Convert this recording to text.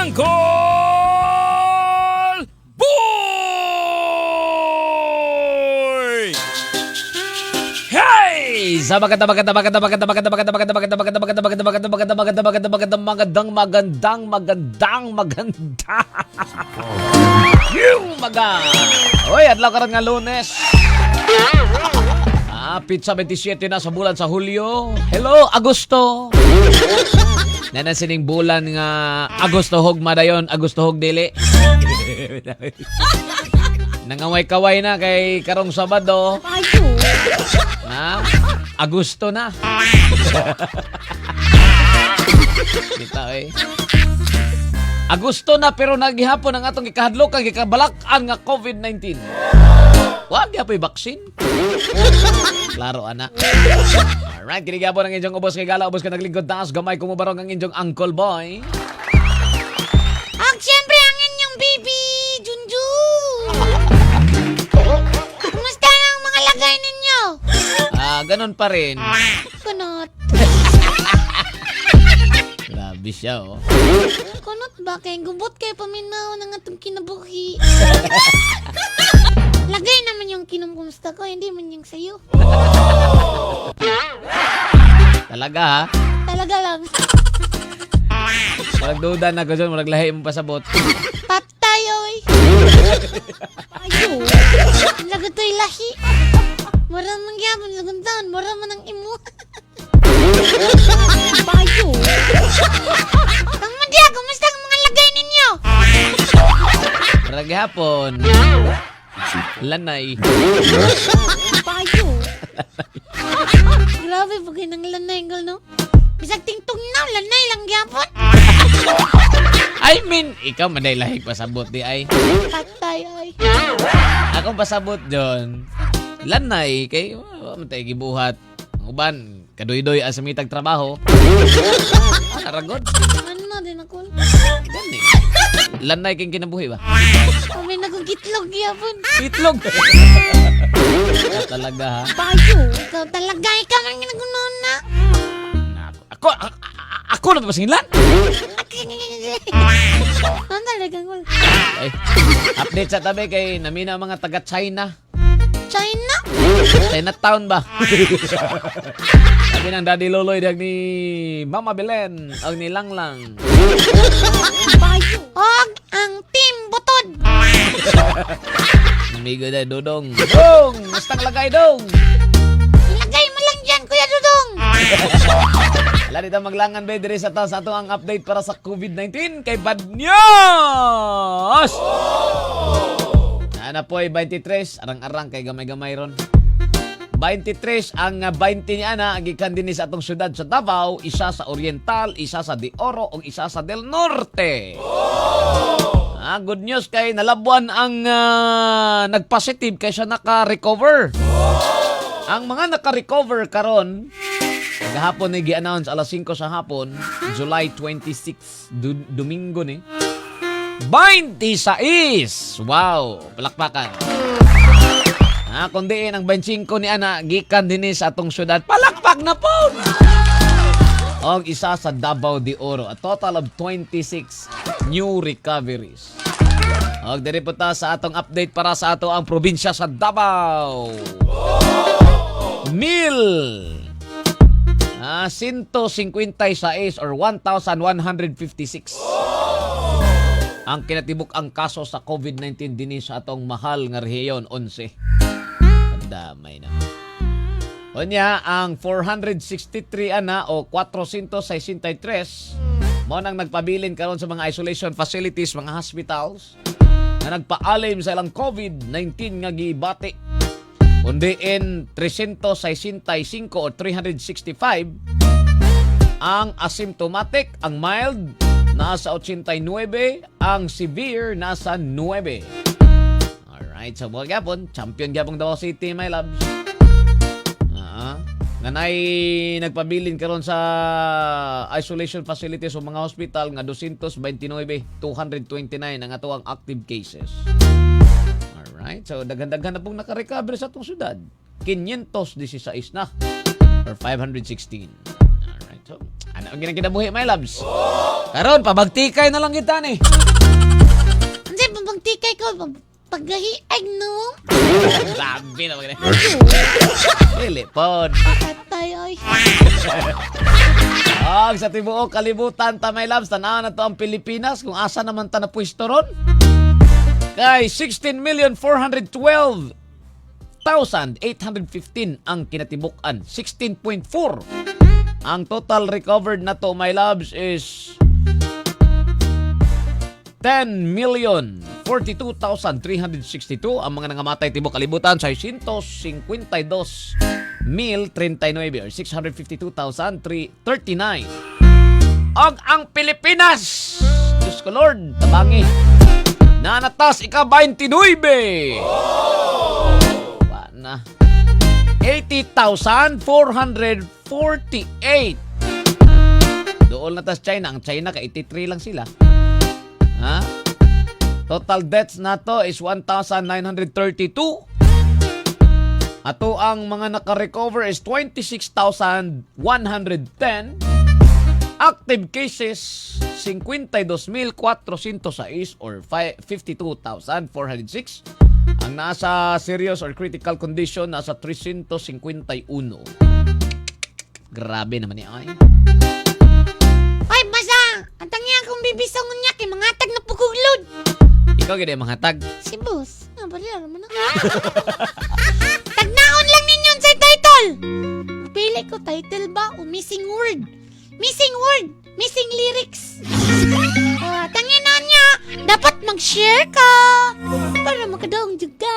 Uncle Boy! Hey! Sa magandang yung Oy, adlaw karon nga Lunes. Pizza 27 na sa bulan sa Hulyo. Hello, Agosto. Nanasining bulan nga Agosto hugma dayon, Agosto hug dili. Nangaway-kaway na kay karong Sabado. Na, Agosto na. Kita Agosto na pero nagihapon ang atong ikahadlokan gikabalakan nga COVID-19. Wag gyapon baksin. Klaro ana. Alright, kinigapon ang inyong ubos kay gala ubos ka naglingkod taas gamay kumubarong ang inyong Uncle Boy. At syempre ang inyong baby Junju. Kumusta ang mga lagay ninyo? Ganon pa rin. Kunot. Grabe siya, oh. Kunot ba? Kay gubot kay paminaw ng atong kinabuhi. Lagay naman yung kinumkumusta ko, hindi man yung sayo. Talaga, ha? Talaga lang. Magduda na ko dyan, maglahi mo pasabot. Patay, oy. Ayo. Lagatoy lahi. Maramang yapon, laguntaon. Maramang ang imo. Bayo. Tangmadya, kumusta ang mga lagay ninyo? Maragi hapon. Lanay. Bayo. Grabe, bagay ng lanay, no? Bisag tingtong na, lanay lang yapon. I mean, ikaw maday lahig pasabot di ay. Patay, oy. Ako pasabot dyan. Lanay, kay matay gibuhat. Ang uban, kadoy-doy sa mitag trabaho. Naragod. Ano din ako? Gani. Lanay kayong kinabuhi ba? May nagugitlog yapon. Itlog. Talaga, ha? Bayo. Ikaw talaga, ikaw man ginagunon na. Ako na ba singilan? Ano talagang wala? Ay, update sa tabi kay namina mga taga-China. China? Chinatown ba? Sabi ng Daddy Loloy dag ni Mama Belen o ni Langlang. Bayo. Og ang team butod. Namigo na Dodong. Dodong! Mustang lagay dong! Ilagay mo lang dyan, Kuya Dudong. Wala dito maglangan ba diri sa taas ato ang update para sa COVID-19 kay Bad News! Na po ay 23, arang-arang kay gamay-gamay ron. 23 ang 20 niya na gikan din sa atong syudad sa Davao, isa sa Oriental, isa sa De Oro ug isa sa Del Norte. Good news kay nalabuan ang nagpositive kay siya naka-recover. Ang mga naka-recover karon gahapon ni gi-announce alas 5 sa hapon, July 26, Domingo ni. 26! Wow! Palakpakan. Kundi ang 25 ni ana, gikan din sa atong syudad. Palakpak na po! O isa sa Davao de Oro. A total of 26 new recoveries. O diri po ta sa atong update para sa ato ang probinsya sa Davao. 156 or 1,156 ang kinatibuk ang kaso sa COVID-19 din sa atong mahal nga rehiyon 11. Damay na. Unya ang 463 ana o 463 mo nang nagpabilin karon sa mga isolation facilities, mga hospitals na nagpaalim sa ilang COVID-19 nga gibati. Kundiin 365 o 365 ang asymptomatic, ang mild nasa 89, ang severe nasa 9. Alright, so mga gapon, champion gapong Davao City, my loves. Nanay nagpabilin karon sa isolation facilities o mga hospital nga 229 ang ato ang active cases. Alright, so daghan-daghan na pong nakarecover sa atong syudad. 516 na or 516. Alright. So, ano ang ginagkinabuhi, my loves? Karon, pabagtikay na lang kita ni. Anse, pabagtikay ko, paggahiag, no? Grabe na maganda. Telepon. Patay, ay. Sa tibuok kalibutan ta, my loves, tanaw na to ang Pilipinas kung asa naman ta na pwesto ron. Kay 16,412,815 ang kinatibukan. 16.4. Ang total recovered na to, my loves, is 10,042,362. Ang mga nangamatay tibok kalibutan sa 152,039 or 652,339. Og ang Pilipinas, Diyos ko Lord, tabangi, nanatas ika-29. Paana? 80,448. Doon na tas China. Ang China ka 83 lang sila. Ha? Total deaths na to is 1,932. Ato ang mga naka-recover is 26,110. Active cases 52,406 or 52,406. Ang nasa serious or critical condition nasa 351. Grabe naman niya ay. Ay, basa! Ang tangya akong bibisongon niya kay mga tag na puguglod. Ikaw gina mga tag. Si boss. Nga ba rin naman ako? Tagnaon lang ninyo sa title! Pili ko title ba o missing word? Missing word! Missing lyrics! Tangina niya! Dapat mag-share ka! Para makadaong juga!